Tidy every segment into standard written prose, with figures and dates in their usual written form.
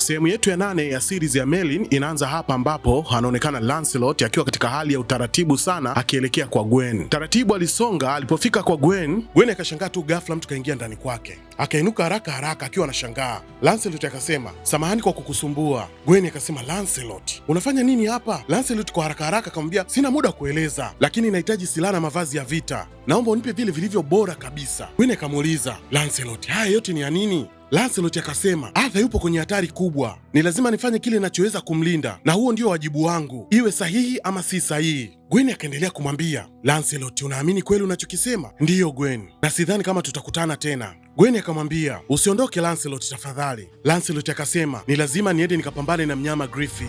Sehemu yetu ya 8 ya series ya Merlin inaanza hapa ambapo anaonekana Lancelot akiwa katika hali ya utaratibu sana akielekea kwa Gwen. Taratibu alisonga, alipofika kwa Gwen akashangaa tu ghafla mtu kaingia ndani kwake. Akainuka haraka haraka akiwa anashangaa. Lancelot akasema, "Samahani kwa kukusumbua." Gwen akasema, "Lancelot, unafanya nini hapa?" Lancelot kwa haraka haraka akamwambia, "Sina muda kueleza, lakini nahitaji silaha na mavazi ya vita. Naomba unipe vile vilivyo bora kabisa." Gwen akamuuliza, "Lancelot, haya yote ni ya nini?" Lancelot akasema, "Arthur yupo kwenye hatari kubwa. Ni lazima nifanye kile ninachoweza kumlinda, na huo ndio wajibu wangu, iwe sahihi ama si sahihi." Gwen akaendelea kumwambia, "Lancelot, unaamini kweli unachokisema?" "Ndiyo Gwen, na sidhani kama tutakutana tena." Gwen akamwambia, "Usiondoke Lancelot tafadhali." Lancelot akasema, "Ni lazima niende nikapambane na mnyama Griffin."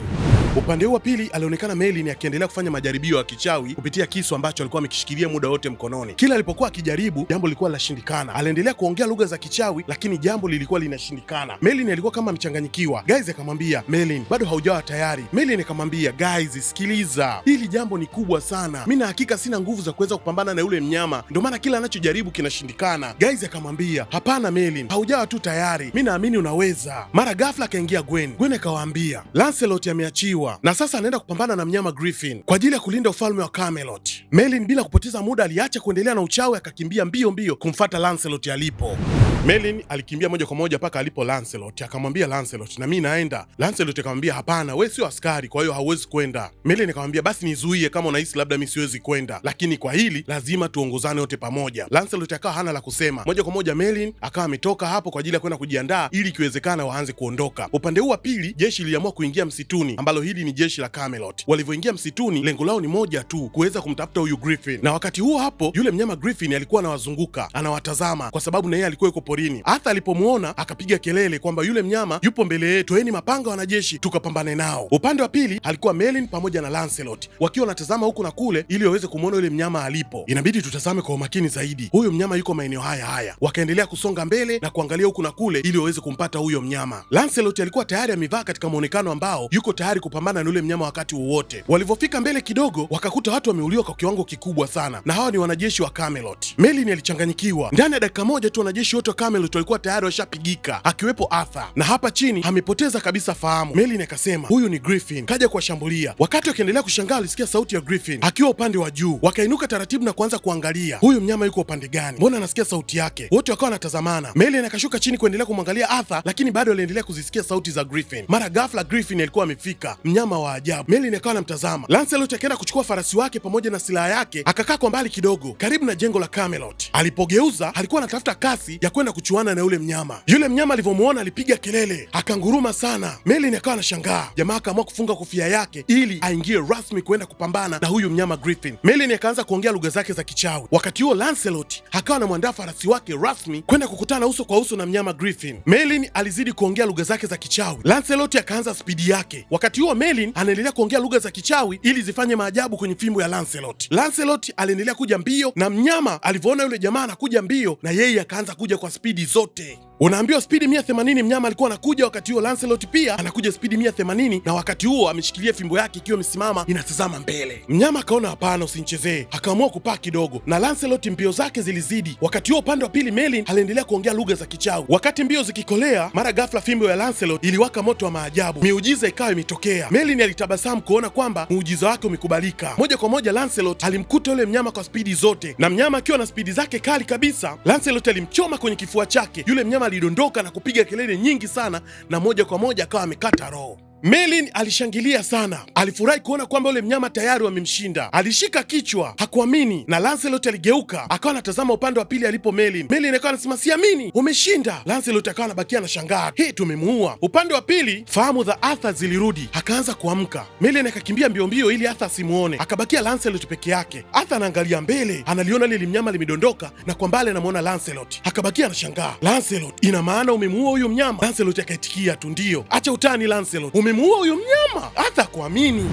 Upande huu wa pili alionekana Merlin akiendelea kufanya majaribio ya kichawi kupitia kisu ambacho alikuwa amekishikilia muda wote mkononi. Kila alipokuwa akijaribu, jambo lilikuwa linashindikana. Aliendelea kuongea lugha za kichawi, lakini jambo lilikuwa linashindikana. Merlin alikuwa kama mchanganyikiwa. Guys akamwambia, "Merlin, bado haujawa tayari." Merlin akamwambia, "Guys, sikiliza. Hili jambo ni kubwa sana. Mimi na hakika sina nguvu za kuweza kupambana na yule mnyama. Ndio maana kila anachojaribu kinashindikana." Guys akamwambia, "Hapana Merlin, haujawa tu tayari. Mimi naamini unaweza." Mara ghafla akaingia Gwen. Gwen akawaambia, "Lancelot ameachiwa na sasa anaenda kupambana na mnyama Griffin kwa ajili ya kulinda ufalme wa Camelot." Merlin bila kupoteza muda aliacha kuendelea na uchawi, akakimbia mbio mbio kumfuata Lancelot alipo. Merlin alikimbia moja kwa moja mpaka alipo Lancelot, akamwambia Lancelot, "Na mimi naenda." Lancelot akamwambia, "Hapana, wewe sio askari, kwa hiyo hauwezi kwenda." Merlin akamwambia, "Basi nizuie kama unahisi labda mimi siwezi kwenda, lakini kwa hili lazima tuongozane wote pamoja." Lancelot akawa hana la kusema. Moja kwa moja Merlin akawa ametoka hapo kwa ajili ya kwenda kujiandaa ili ikiwezekana waanze kuondoka. Upande huu wa pili jeshi liliamua kuingia msituni, ambalo hili ni jeshi la Camelot. Walivyoingia msituni, lengo lao ni moja tu, kuweza kumtafuta huyu Griffin. Na wakati huo hapo yule mnyama Griffin alikuwa anawazunguka, anawatazama kwa sababu na yeye alikuwa yuko porini. Arthur alipomuona akapiga kelele kwamba yule mnyama yupo mbele yetu, toeni mapanga wanajeshi tukapambane nao. Upande wa pili alikuwa Merlin pamoja na Lancelot wakiwa wanatazama huku na kule ili waweze kumuona yule mnyama alipo. "Inabidi tutazame kwa umakini zaidi, huyo mnyama yuko maeneo haya haya." Wakaendelea kusonga mbele na kuangalia huku na kule ili waweze kumpata huyo mnyama. Lancelot alikuwa tayari amevaa katika muonekano ambao yuko tayari kupambana na yule mnyama wakati wowote. Walivyofika mbele kidogo, wakakuta watu wameuliwa kwa kiwango kikubwa sana, na hawa ni wanajeshi wa Camelot. Merlin alichanganyikiwa. Ndani ya dakika moja tu wanajeshi wote wa Camelot walikuwa tayari washapigika, akiwepo Arthur, na hapa chini amepoteza kabisa fahamu. Merlin akasema, "Huyu ni Griffin, kaja kuwashambulia." Wakati wakiendelea kushangaa, walisikia sauti ya Griffin akiwa upande wa juu. Wakainuka taratibu na kuanza kuangalia huyu mnyama yuko upande gani, mbona anasikia sauti yake. Wote wakawa wanatazamana. Merlin akashuka chini kuendelea kumwangalia Arthur, lakini bado aliendelea kuzisikia sauti za Griffin. Mara ghafla Griffin alikuwa amefika, mnyama wa ajabu. Merlin akawa anamtazama. Lancelot akaenda kuchukua farasi wake pamoja na silaha yake, akakaa kwa mbali kidogo karibu na jengo la Camelot. Alipogeuza alikuwa anatafuta kasi ya kwenda kuchuana na yule mnyama. Yule mnyama alivyomuona alipiga kelele, akanguruma sana. Merlin akawa anashangaa. Jamaa akaamua kufunga kofia yake ili aingie rasmi kwenda kupambana na huyu mnyama Griffin. Merlin akaanza kuongea lugha zake za kichawi. Wakati huo Lancelot akawa anamwandaa farasi wake rasmi kwenda kukutana uso kwa uso na mnyama Griffin. Merlin alizidi kuongea lugha zake za kichawi. Lancelot akaanza spidi yake. Wakati huo Merlin anaendelea kuongea lugha za kichawi ili zifanye maajabu kwenye fimbo ya Lancelot. Lancelot aliendelea kuja mbio, na mnyama alivyoona yule jamaa anakuja mbio, na yeye akaanza kuja kwa spidi zote. Unaambiwa spidi 180 mnyama alikuwa anakuja. Wakati huo Lancelot pia anakuja spidi 180, na wakati huo ameshikilia fimbo yake ikiwa imesimama inatazama mbele. Mnyama akaona hapana, usinichezee, akaamua kupaa kidogo, na Lancelot mbio zake zilizidi. Wakati huo upande wa pili Merlin aliendelea kuongea lugha za kichawi. Wakati mbio zikikolea, mara ghafla fimbo ya Lancelot iliwaka moto wa maajabu. Miujiza ikawa imetokea. Merlin alitabasamu kuona kwamba muujiza wake umekubalika. Moja kwa moja Lancelot alimkuta yule mnyama kwa spidi zote, na mnyama akiwa na spidi zake kali kabisa, Lancelot alimchoma kwenye kifua chake. Yule mnyama alidondoka na kupiga kelele nyingi sana, na moja kwa moja akawa amekata roho. Merlin alishangilia sana, alifurahi kuona kwamba yule mnyama tayari wamemshinda. Alishika kichwa, hakuamini, na Lancelot aligeuka akawa anatazama upande wa pili alipo Merlin. Merlin akawa anasema, "Siamini, umeshinda." Lancelot akawa anabakia anashangaa, tumemuua. Upande wa pili fahamu za Arthur zilirudi, akaanza kuamka. Merlin akakimbia mbio mbio ili Arthur asimuone, akabakia Lancelot peke yake. Arthur anaangalia mbele, analiona lile mnyama limedondoka, na kwa mbali anamuona Lancelot, akabakia anashangaa. "Lancelot, ina maana umemuua huyo mnyama?" Lancelot akaitikia tu, "Ndio." "Acha utani Lancelot, umemuua huyo mnyama?" Hata kuamini.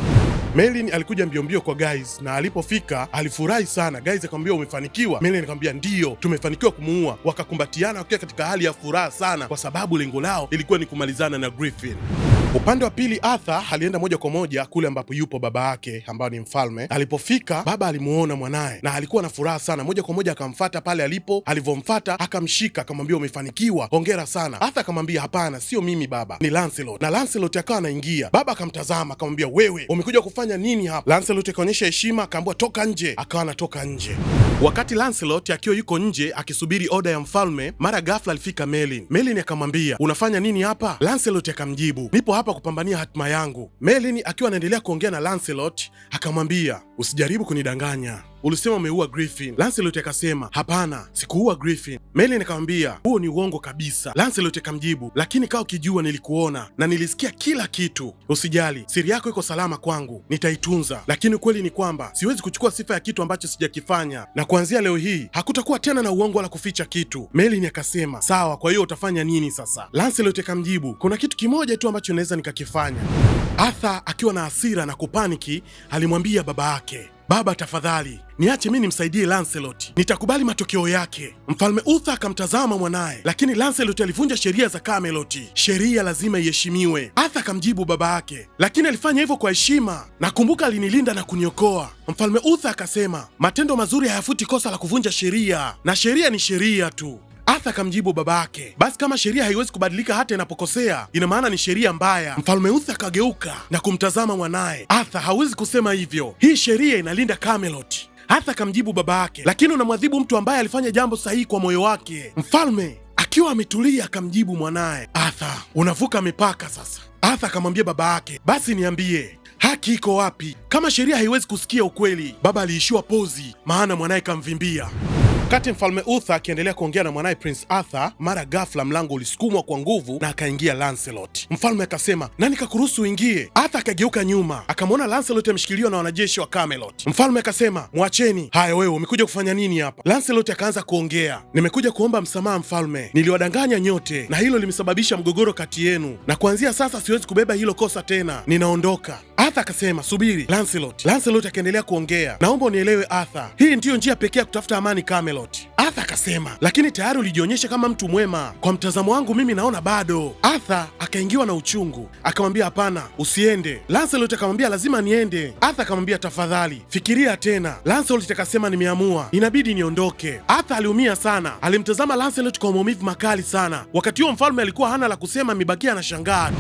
Merlin alikuja mbio mbio kwa Guys, na alipofika alifurahi sana. Guys akamwambia, "Umefanikiwa?" Merlin akamwambia, "Ndio, tumefanikiwa kumuua." Wakakumbatiana wakiwa katika hali ya furaha sana, kwa sababu lengo lao ilikuwa ni kumalizana na Griffin. Upande wa pili, Arthur alienda moja kwa moja kule ambapo yupo baba yake ambao ni mfalme. Alipofika, baba alimuona mwanaye na alikuwa na furaha sana. Moja kwa moja akamfuata pale alipo. Alivyomfuata akamshika, akamwambia umefanikiwa, hongera sana. Arthur akamwambia hapana, sio mimi baba, ni Lancelot. Na Lancelot akawa anaingia. Baba akamtazama akamwambia, wewe umekuja kufanya nini hapa? Lancelot akaonyesha heshima, akaambiwa toka nje. Akawa anatoka nje. Wakati Lancelot akiwa yuko nje akisubiri oda ya mfalme, mara ghafla alifika Merlin. Merlin akamwambia, unafanya nini hapa? Lancelot akamjibu, nipo hapa kupambania hatima yangu. Merlin akiwa anaendelea kuongea na Lancelot akamwambia, usijaribu kunidanganya, ulisema umeua Griffin. Lancelot akasema, hapana, sikuua Griffin. Merlin akamwambia, huo ni uongo kabisa. Lancelot akamjibu, lakini kaa ukijua nilikuona na nilisikia kila kitu. Usijali, siri yako iko salama kwangu, nitaitunza. Lakini ukweli ni kwamba siwezi kuchukua sifa ya kitu ambacho sijakifanya, na kuanzia leo hii hakutakuwa tena na uongo wala kuficha kitu. Merlin akasema, sawa, kwa hiyo utafanya nini sasa? Lancelot akamjibu, kuna kitu kimoja tu ambacho naweza nikakifanya. Arthur akiwa na hasira na kupaniki alimwambia baba yake, baba tafadhali niache mimi nimsaidie Lancelot, nitakubali matokeo yake. Mfalme Uther akamtazama mwanaye, lakini Lancelot alivunja sheria za Camelot. Sheria lazima iheshimiwe. Arthur akamjibu baba yake, lakini alifanya hivyo kwa heshima, nakumbuka alinilinda na kuniokoa. Mfalme Uther akasema, matendo mazuri hayafuti kosa la kuvunja sheria, na sheria ni sheria tu. Arthur akamjibu baba yake, basi kama sheria haiwezi kubadilika hata inapokosea, ina maana ni sheria mbaya. Mfalme Uther akageuka na kumtazama mwanaye. Arthur, hawezi kusema hivyo, hii sheria inalinda Camelot. Arthur akamjibu baba yake, lakini unamwadhibu mtu ambaye alifanya jambo sahihi kwa moyo wake. Mfalme akiwa ametulia akamjibu mwanaye, Arthur, unavuka mipaka sasa. Arthur akamwambia baba yake, basi niambie, haki iko wapi? Kama sheria haiwezi kusikia ukweli. Baba aliishiwa pozi, maana mwanaye kamvimbia. Wakati mfalme Uther akiendelea kuongea na mwanaye Prince Arthur, mara ghafla mlango ulisukumwa kwa nguvu na akaingia Lancelot. Mfalme akasema, nani kakuruhusu uingie? Arthur akageuka nyuma akamwona Lancelot ameshikiliwa na wanajeshi wa Camelot. Mfalme akasema, mwacheni. Haya, wewe umekuja kufanya nini hapa? Lancelot akaanza kuongea, nimekuja kuomba msamaha mfalme, niliwadanganya nyote na hilo limesababisha mgogoro kati yenu, na kuanzia sasa siwezi kubeba hilo kosa tena, ninaondoka. Arthur akasema, subiri Lancelot. Lancelot akaendelea kuongea, naomba unielewe Arthur, hii ndiyo njia pekee ya kutafuta amani Camelot. Arthur akasema, lakini tayari ulijionyesha kama mtu mwema. Kwa mtazamo wangu mimi naona bado. Arthur akaingiwa na uchungu akamwambia, hapana, usiende. Lancelot akamwambia, lazima niende. Arthur akamwambia, tafadhali fikiria tena. Lancelot akasema, nimeamua, inabidi niondoke. Arthur aliumia sana, alimtazama Lancelot kwa maumivu makali sana. Wakati huo mfalme alikuwa hana la kusema, amebakia anashangaa.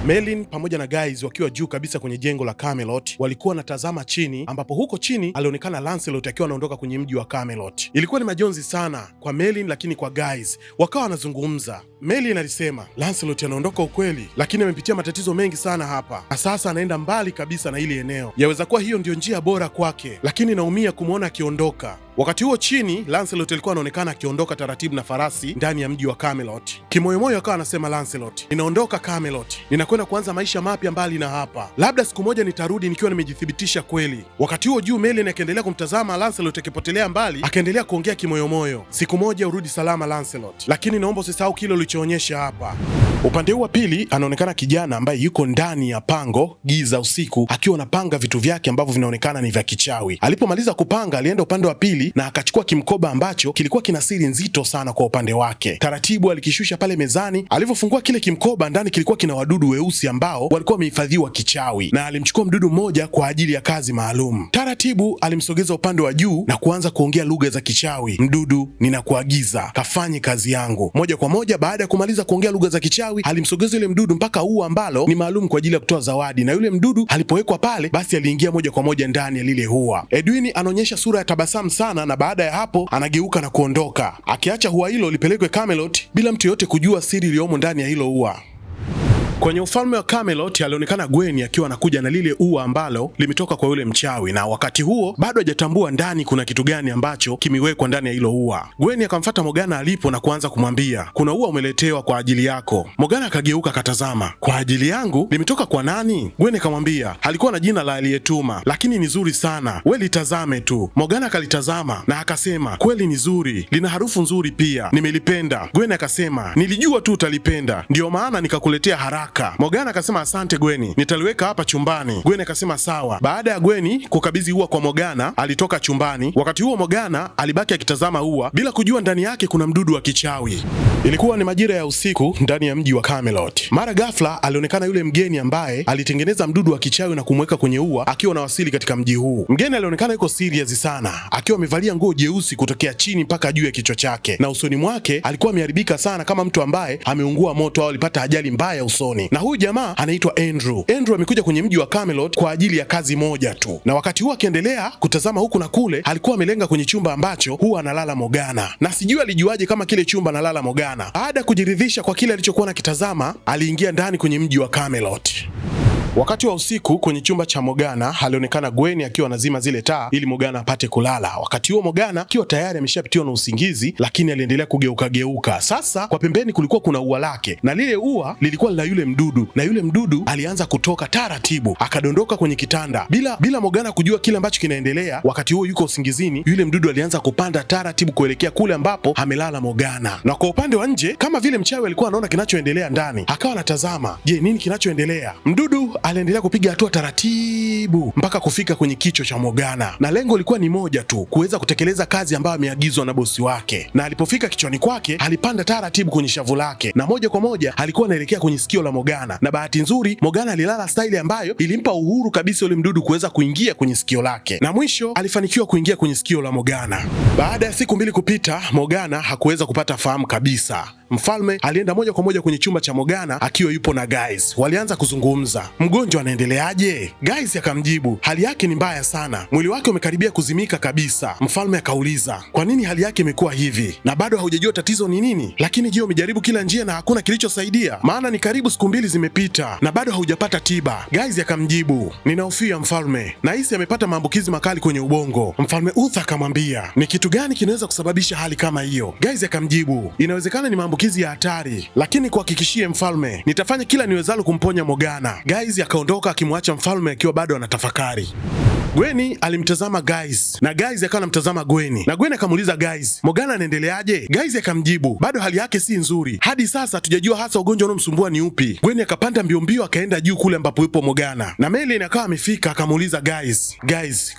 Merlin pamoja na guys wakiwa juu kabisa kwenye jengo la Camelot walikuwa wanatazama chini, ambapo huko chini alionekana Lancelot akiwa anaondoka kwenye mji wa Camelot. Ilikuwa ni majonzi sana kwa Merlin, lakini kwa guys wakawa wanazungumza. Merlin alisema, Lancelot anaondoka ukweli, lakini amepitia matatizo mengi sana hapa, na sasa anaenda mbali kabisa na hili eneo. Yaweza kuwa hiyo ndio njia bora kwake, lakini naumia kumwona akiondoka. Wakati huo chini, Lancelot alikuwa anaonekana akiondoka taratibu na farasi ndani ya mji wa Camelot. Kimoyomoyo akawa anasema, Lancelot, ninaondoka Camelot, ninakwenda kuanza maisha mapya mbali na hapa. Labda siku moja nitarudi nikiwa nimejithibitisha kweli. Wakati huo juu, Merlin akaendelea kumtazama Lancelot akipotelea mbali, akaendelea kuongea kimoyomoyo, siku moja urudi salama Lancelot, lakini naomba usisahau kile ulichoonyesha hapa. Upande huu wa pili anaonekana kijana ambaye yuko ndani ya pango giza usiku, akiwa anapanga vitu vyake ambavyo vinaonekana ni vya kichawi. Alipomaliza kupanga, alienda upande wa pili na akachukua kimkoba ambacho kilikuwa kina siri nzito sana kwa upande wake. Taratibu alikishusha pale mezani. Alivyofungua kile kimkoba, ndani kilikuwa kina wadudu weusi ambao walikuwa wamehifadhiwa kichawi, na alimchukua mdudu mmoja kwa ajili ya kazi maalum. Taratibu alimsogeza upande wa juu na kuanza kuongea lugha za kichawi. Mdudu, ninakuagiza kafanye kazi yangu. Moja kwa moja baada ya kumaliza kuongea lugha za kichawi, alimsogeza yule mdudu mpaka ua ambalo ni maalum kwa ajili ya kutoa zawadi, na yule mdudu alipowekwa pale, basi aliingia moja kwa moja ndani ya lile ua. Edwin anaonyesha sura ya tabasamu sana, na baada ya hapo anageuka na kuondoka, akiacha ua hilo lipelekwe Camelot bila mtu yote kujua siri iliyomo ndani ya hilo ua. Kwenye ufalme wa Camelot alionekana Gwen akiwa anakuja na lile ua ambalo limetoka kwa yule mchawi, na wakati huo bado hajatambua ndani kuna kitu gani ambacho kimewekwa ndani ya hilo ua. Gwen akamfuata Morgana alipo na kuanza kumwambia, kuna ua umeletewa kwa ajili yako. Morgana akageuka akatazama, kwa ajili yangu? Limetoka kwa nani? Gwen akamwambia, halikuwa na jina la aliyetuma, lakini ni zuri sana, we litazame tu. Morgana akalitazama na akasema, kweli ni zuri, lina harufu nzuri pia, nimelipenda. Gwen akasema, nilijua tu utalipenda, ndio maana nikakuletea haraka. haraka. Morgana akasema asante Gwen, nitaliweka hapa chumbani. Gwen akasema sawa. Baada ya Gwen kukabidhi ua kwa Morgana, alitoka chumbani. Wakati huo Morgana alibaki akitazama ua bila kujua ndani yake kuna mdudu wa kichawi. Ilikuwa ni majira ya usiku ndani ya mji wa Camelot. Mara ghafla alionekana yule mgeni ambaye alitengeneza mdudu wa kichawi na kumweka kwenye ua akiwa anawasili katika mji huu. Mgeni alionekana yuko serious sana, akiwa amevalia nguo jeusi kutokea chini mpaka juu ya kichwa chake, na usoni mwake alikuwa ameharibika sana kama mtu ambaye ameungua moto au alipata ajali mbaya usoni. Na huyu jamaa anaitwa Andrew. Andrew amekuja kwenye mji wa Camelot kwa ajili ya kazi moja tu, na wakati huo akiendelea kutazama huku na kule, alikuwa amelenga kwenye chumba ambacho huwa analala Morgana, na sijui alijuaje kama kile chumba analala Morgana. Baada ya kujiridhisha kwa kile alichokuwa nakitazama, aliingia ndani kwenye mji wa Camelot. Wakati wa usiku kwenye chumba cha Morgana alionekana Gwen akiwa anazima zile taa ili Morgana apate kulala. Wakati huo Morgana akiwa tayari ameshapitiwa na usingizi, lakini aliendelea kugeuka. Sasa kwa pembeni kulikuwa kuna ua lake, na lile ua lilikuwa la yule mdudu, na yule mdudu alianza kutoka taratibu akadondoka kwenye kitanda bila Morgana kujua kile ambacho kinaendelea. Wakati huo yuko usingizini, yule mdudu alianza kupanda taratibu kuelekea kule ambapo amelala Morgana. Na kwa upande wa nje, kama vile mchawi alikuwa anaona kinachoendelea ndani, akawa anatazama, je, nini kinachoendelea? Mdudu aliendelea kupiga hatua taratibu mpaka kufika kwenye kichwa cha Morgana, na lengo lilikuwa ni moja tu, kuweza kutekeleza kazi ambayo ameagizwa na bosi wake. Na alipofika kichwani kwake, alipanda taratibu kwenye shavu lake na moja kwa moja alikuwa anaelekea kwenye sikio la Morgana. Na bahati nzuri Morgana alilala staili ambayo ilimpa uhuru kabisa yule mdudu kuweza kuingia kwenye sikio lake, na mwisho alifanikiwa kuingia kwenye sikio la Morgana. Baada ya siku 2 kupita, Morgana hakuweza kupata fahamu kabisa. Mfalme alienda moja kwa moja kwenye chumba cha Morgana akiwa yupo na Guys. Walianza kuzungumza. Mgonjwa anaendeleaje? Guys akamjibu, hali yake ni mbaya sana, mwili wake umekaribia kuzimika kabisa. Mfalme akauliza, kwa nini hali yake imekuwa hivi na bado haujajua tatizo ni nini? Lakini je, umejaribu kila njia na hakuna kilichosaidia? Maana ni karibu siku 2 zimepita na bado haujapata tiba. Guys akamjibu, ninahofia mfalme, nahisi amepata maambukizi makali kwenye ubongo. Mfalme Uther akamwambia, ni kitu gani kinaweza kusababisha hali kama hiyo? Guys akamjibu, inawezekana ni maambukizi ya hatari, lakini kuhakikishie mfalme, nitafanya kila niwezalo kumponya Morgana. Guys akaondoka akimwacha mfalme akiwa bado anatafakari. Gwen alimtazama Guys na Guys akawa anamtazama Gwen, na Gwen akamuuliza Guys, Morgana anaendeleaje? Guys akamjibu, bado hali yake si nzuri, hadi sasa hatujajua hasa ugonjwa unaomsumbua ni upi. Gwen akapanda mbio akaenda juu kule ambapo yupo Morgana, na Merlin akawa amefika akamuuliza Guys,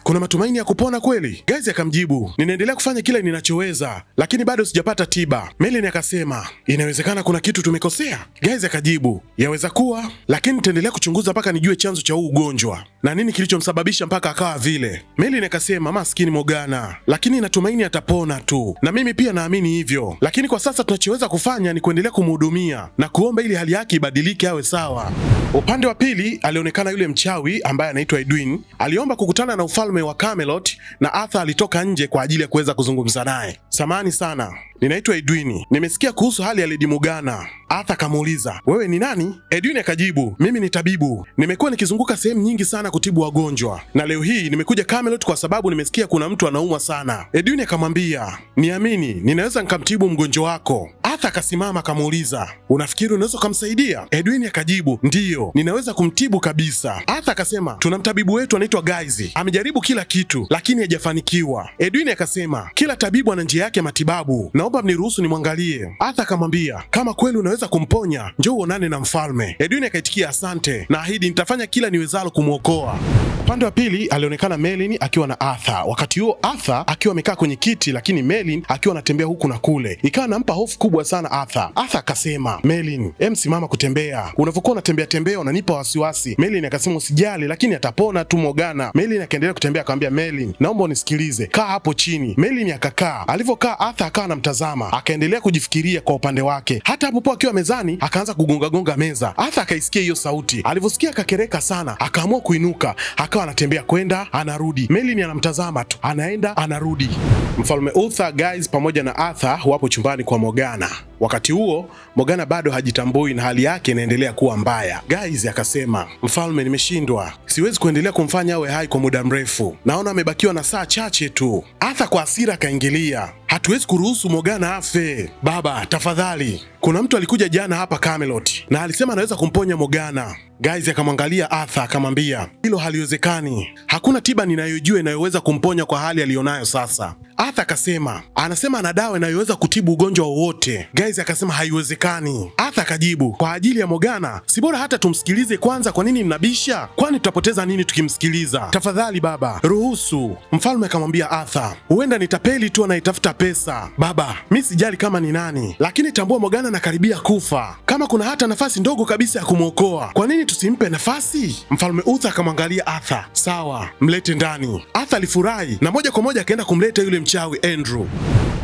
kuna matumaini ya kupona kweli? Guys akamjibu, ninaendelea kufanya kile ninachoweza, lakini bado sijapata tiba. Merlin akasema, inawezekana kuna kitu tumekosea. Guys akajibu, yaweza kuwa, lakini nitaendelea kuchunguza mpaka nijue chanzo cha huu ugonjwa na nini kilichomsababisha mpaka akawa vile. Merlin akasema, maskini Morgana, lakini natumaini atapona tu, na mimi pia naamini hivyo, lakini kwa sasa tunachoweza kufanya ni kuendelea kumhudumia na kuomba ili hali yake ibadilike awe sawa. Upande wa pili alionekana yule mchawi ambaye anaitwa Edwin. Aliomba kukutana na ufalme wa Camelot na Arthur alitoka nje kwa ajili ya kuweza kuzungumza naye. Samahani sana, ninaitwa Edwin, nimesikia kuhusu hali ya Lady Morgana. Arthur akamuuliza, wewe ni nani? Edwin akajibu, mimi ni tabibu, nimekuwa nikizunguka sehemu nyingi sana kutibu wagonjwa, na leo hii nimekuja Camelot kwa sababu nimesikia kuna mtu anaumwa sana. Edwin akamwambia, niamini, ninaweza nikamtibu mgonjwa wako. Arthur akasimama akamuuliza, unafikiri unaweza kumsaidia? Edwin akajibu, ndiyo, ninaweza kumtibu kabisa. Arthur akasema, tuna mtabibu wetu anaitwa Guys, amejaribu kila kitu lakini hajafanikiwa. Edwin akasema, kila tabibu ana njia yake matibabu, naomba mniruhusu nimwangalie. Arthur akamwambia, kama kweli unaweza kumponya, njoo uonane na mfalme. Edwin akaitikia, asante, na ahidi nitafanya kila niwezalo kumwokoa. Upande wa pili alionekana Merlin akiwa na Arthur. Wakati huo Arthur akiwa amekaa kwenye kiti, lakini Merlin akiwa anatembea huku na kule. Ikawa nampa hofu kubwa sana Arthur. Arthur akasema, Merlin, simama kutembea, unavyokuwa unatembea unanipa wasiwasi. Merlin akasema, usijali, lakini atapona tu Morgana. Merlin akaendelea kutembea akamwambia Merlin, naomba unisikilize, kaa hapo chini. Merlin akakaa. Alivyokaa Arthur akawa anamtazama, akaendelea kujifikiria kwa upande wake. Hata hapo akiwa mezani akaanza kugonga meza. Arthur akaisikia hiyo sauti. Alivyosikia akakereka sana, akaamua kuinuka, akawa anatembea kwenda anarudi. Merlin anamtazama tu, anaenda anarudi. Mfalme Uther, Guys pamoja na Arthur wapo chumbani kwa Morgana. Wakati huo Morgana bado hajitambui na hali yake inaendelea kuwa mbaya. Guys akasema, mfalme, nimeshindwa, siwezi kuendelea kumfanya awe hai kwa muda mrefu, naona amebakiwa na saa chache tu. Arthur kwa hasira akaingilia, hatuwezi kuruhusu Morgana afe. Baba, tafadhali, kuna mtu alikuja jana hapa Camelot na alisema anaweza kumponya Morgana. Guys akamwangalia Arthur akamwambia, hilo haliwezekani, hakuna tiba ninayojua inayoweza kumponya kwa hali aliyonayo sasa. Arthur akasema anasema ana dawa inayoweza kutibu ugonjwa wowote. Guys akasema haiwezekani. Arthur akajibu, kwa ajili ya Morgana si bora hata tumsikilize kwanza, kwa nini mnabisha? Kwani tutapoteza nini tukimsikiliza? Tafadhali baba, ruhusu. Mfalme akamwambia Arthur, huenda ni tapeli tu anayetafuta pesa. Baba, mi sijali kama ni nani, lakini tambua Morgana anakaribia kufa. Kama kuna hata nafasi ndogo kabisa ya kumwokoa, kwa nini tusimpe nafasi? Mfalme Uther akamwangalia Arthur. Sawa, mlete ndani. Arthur alifurahi na moja kwa moja akaenda kumleta yule mchawi Andrew.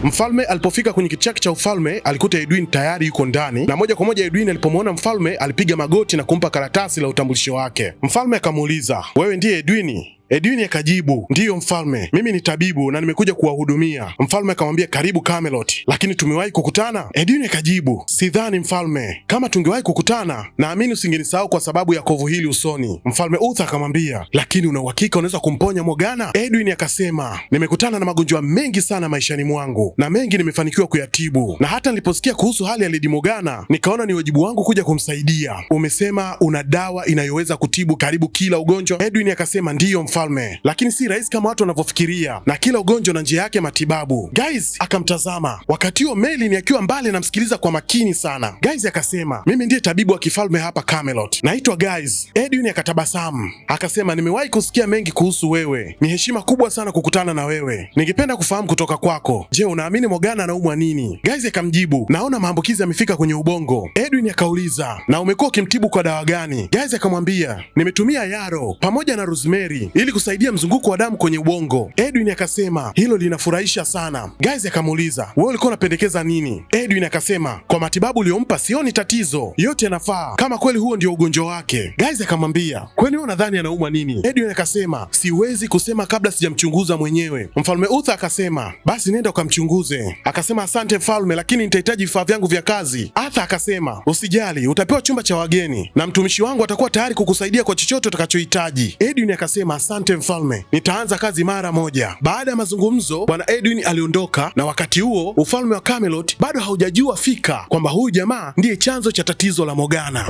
Mfalme alipofika kwenye kiti chake cha ufalme alikuta Edwin tayari yuko ndani, na moja kwa moja Edwin alipomwona mfalme alipiga magoti na kumpa karatasi la utambulisho wake. Mfalme akamuuliza, wewe ndiye Edwin? Edwin akajibu, ndiyo mfalme, mimi ni tabibu na nimekuja kuwahudumia. Mfalme akamwambia, karibu Camelot, lakini tumewahi kukutana? Edwin akajibu, sidhani mfalme, kama tungewahi kukutana naamini usingenisahau kwa sababu ya kovu hili usoni. Mfalme Uther akamwambia, lakini una uhakika unaweza kumponya Morgana? Edwin akasema, nimekutana na magonjwa mengi sana maishani mwangu na mengi nimefanikiwa kuyatibu, na hata niliposikia kuhusu hali ya Lady Morgana nikaona ni wajibu wangu kuja kumsaidia. Umesema una dawa inayoweza kutibu karibu kila ugonjwa? Edwin akasema, ndiyo mfalme, lakini si rahisi kama watu wanavyofikiria, na kila ugonjwa na njia yake matibabu. Guys akamtazama. Wakati huo Merlin akiwa mbali anamsikiliza kwa makini sana. Guys akasema, mimi ndiye tabibu wa kifalme hapa Camelot, naitwa Guys. Edwin akatabasamu akasema, nimewahi kusikia mengi kuhusu wewe, ni heshima kubwa sana kukutana na wewe. Ningependa kufahamu kutoka kwako, je, unaamini Morgana anaumwa nini? Guys akamjibu, naona maambukizi yamefika kwenye ubongo. Edwin akauliza, na umekuwa ukimtibu kwa dawa gani? Guys akamwambia, nimetumia yaro pamoja na rosemary ili kusaidia mzunguko wa damu kwenye ubongo. Edwin akasema, hilo linafurahisha sana. Guys akamuuliza, wewe ulikuwa unapendekeza nini? Edwin akasema, kwa matibabu uliyompa sioni tatizo, yote yanafaa kama kweli huo ndio ugonjwa wake. Guys akamwambia, kwani wewe unadhani anaumwa nini? Edwin akasema, siwezi kusema kabla sijamchunguza mwenyewe. Mfalme Uther akasema, basi nenda ukamchunguze. Akasema, asante mfalme, lakini nitahitaji vifaa vyangu vya kazi. Arthur akasema, usijali, utapewa chumba cha wageni na mtumishi wangu atakuwa tayari kukusaidia kwa chochote utakachohitaji. Edwin akasema, asante mfalme, nitaanza kazi mara moja. Baada ya mazungumzo, bwana Edwin aliondoka, na wakati huo ufalme wa Camelot bado haujajua fika kwamba huyu jamaa ndiye chanzo cha tatizo la Morgana.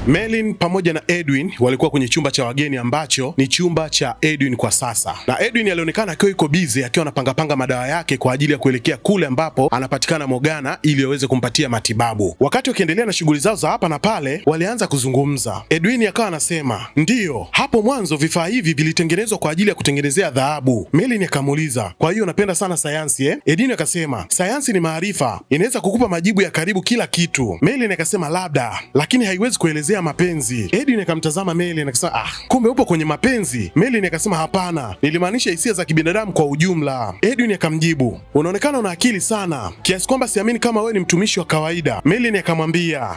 Merlin pamoja na Edwin walikuwa kwenye chumba cha wageni ambacho ni chumba cha Edwin kwa sasa, na Edwin alionekana akiwa yuko busy akiwa anapangapanga madawa yake kwa ajili ya kuelekea kule ambapo anapatikana Morgana ili aweze kumpatia matibabu. Wakati wakiendelea na shughuli zao za hapa na pale, walianza kuzungumza. Edwin akawa anasema, ndiyo, hapo mwanzo vifaa hivi vilitengenezwa kwa ajili ya kutengenezea dhahabu. Merlin akamuuliza, kwa hiyo unapenda sana sayansi eh? Edwin akasema, sayansi ni maarifa, inaweza kukupa majibu ya karibu kila kitu. Merlin akasema, labda, lakini haiwezi kuelezea mapenzi. Edwin akamtazama Merlin akasema, kumbe upo kwenye mapenzi? Merlin akasema, hapana, nilimaanisha hisia za kibinadamu kwa ujumla. Edwin akamjibu, unaonekana una akili sana kiasi kwamba siamini kama wewe ni mtumishi wa kawaida. Merlin akamwambia,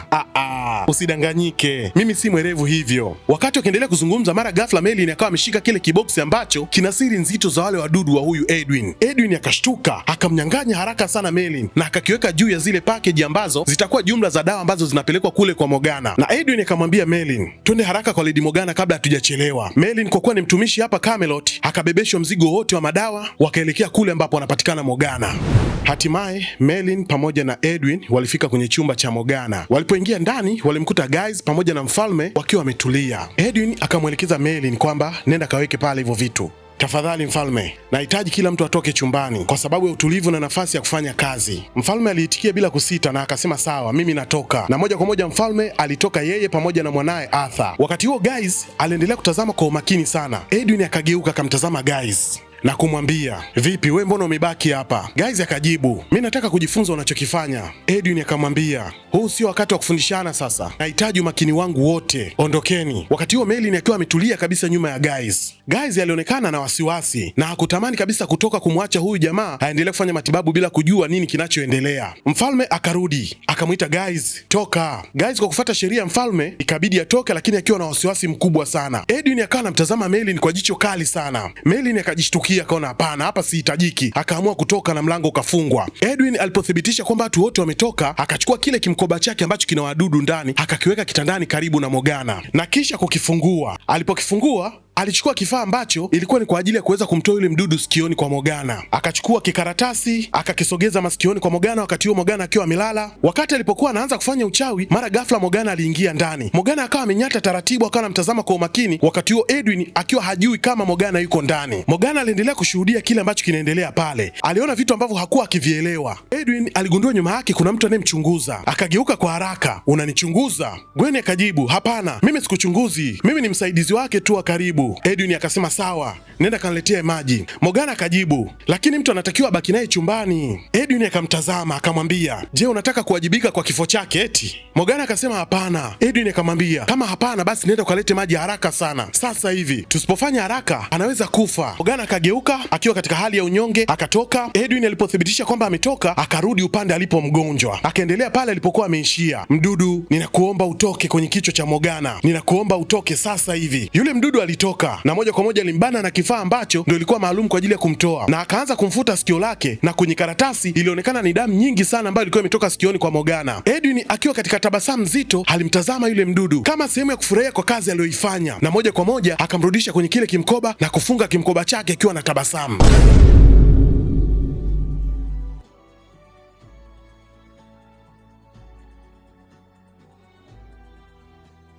usidanganyike, mimi si mwerevu hivyo. Wakati wakiendelea kuzungumza, mara ghafla Merlin akawa ameshika kile kiboksi ambacho kina siri nzito za wale wadudu wa huyu Edwin. Edwin akashtuka, akamnyang'anya haraka sana Merlin na akakiweka juu ya zile package ambazo zitakuwa jumla za dawa ambazo zinapelekwa kule kwa Morgana. Na Edwin akamwambia Merlin, twende haraka kwa Lady Morgana kabla hatujachelewa. Merlin kwa kuwa ni mtumishi hapa Camelot, akabebeshwa mzigo wote wa madawa, wakaelekea kule ambapo anapatikana Morgana. Hatimaye Merlin pamoja na Edwin walifika kwenye chumba cha Morgana. Walipoingia ndani, walimkuta Guys pamoja na mfalme wakiwa wametulia. Edwin akamwelekeza Merlin kwamba nenda kaweke pale hivyo vitu. Tafadhali mfalme, nahitaji kila mtu atoke chumbani kwa sababu ya utulivu na nafasi ya kufanya kazi. Mfalme aliitikia bila kusita na akasema sawa, mimi natoka. Na moja kwa moja mfalme alitoka, yeye pamoja na mwanaye Arthur. Wakati huo Guys aliendelea kutazama kwa umakini sana. Edwin akageuka akamtazama Guys na kumwambia, vipi wewe, mbona umebaki hapa? Guys akajibu, mimi nataka kujifunza unachokifanya. Edwin akamwambia, huu sio wakati wa kufundishana sasa, nahitaji umakini wangu wote, ondokeni. Wakati huo Merlin akiwa ametulia kabisa nyuma ya Guys. Guys alionekana na wasiwasi na hakutamani kabisa kutoka kumwacha huyu jamaa aendelee kufanya matibabu bila kujua nini kinachoendelea. Mfalme akarudi akamwita Guys, toka. Guys kwa kufuata sheria ya mfalme ikabidi atoke, lakini akiwa na wasiwasi mkubwa sana. Edwin akawa anamtazama Merlin kwa jicho kali sana. Merlin akajishtukia, akaona hapana, hapa sihitajiki, akaamua kutoka na mlango ukafungwa. Edwin alipothibitisha kwamba watu wote wametoka, akachukua kile kimkoba chake ambacho kina wadudu ndani, akakiweka kitandani karibu na Morgana na kisha kukifungua. Alipokifungua alichukua kifaa ambacho ilikuwa ni kwa ajili ya kuweza kumtoa yule mdudu sikioni kwa Morgana. Akachukua kikaratasi akakisogeza masikioni kwa Morgana, wakati huo Morgana akiwa amelala. Wakati alipokuwa anaanza kufanya uchawi, mara ghafla Morgana aliingia ndani. Morgana akawa amenyata taratibu, akawa anamtazama kwa umakini, wakati huo Edwin akiwa hajui kama Morgana yuko ndani. Morgana aliendelea kushuhudia kile ambacho kinaendelea pale. Aliona vitu ambavyo hakuwa akivielewa. Edwin aligundua nyuma yake kuna mtu anayemchunguza. Akageuka kwa haraka. Unanichunguza? Gwen akajibu, hapana, mimi sikuchunguzi, mimi ni msaidizi wake tu wa karibu. Edwin akasema sawa, nenda kaniletea maji. Morgana akajibu, lakini mtu anatakiwa abaki naye chumbani. Edwin akamtazama akamwambia, je, unataka kuwajibika kwa kifo chake eti? Morgana akasema hapana. Edwin akamwambia, kama hapana basi nenda ukalete maji haraka sana sasa hivi, tusipofanya haraka anaweza kufa. Morgana akageuka akiwa katika hali ya unyonge akatoka. Edwin alipothibitisha kwamba ametoka akarudi upande alipo mgonjwa, akaendelea pale alipokuwa ameishia. Mdudu, ninakuomba utoke kwenye kichwa cha Morgana, ninakuomba utoke sasa hivi. Yule mdudu alitoka na moja kwa moja alimbana na kifaa ambacho ndio ilikuwa maalum kwa ajili ya kumtoa, na akaanza kumfuta sikio lake, na kwenye karatasi ilionekana ni damu nyingi sana ambayo ilikuwa imetoka sikioni kwa Morgana. Edwin akiwa katika tabasamu zito alimtazama yule mdudu kama sehemu ya kufurahia kwa kazi aliyoifanya, na moja kwa moja akamrudisha kwenye kile kimkoba na kufunga kimkoba chake akiwa na tabasamu.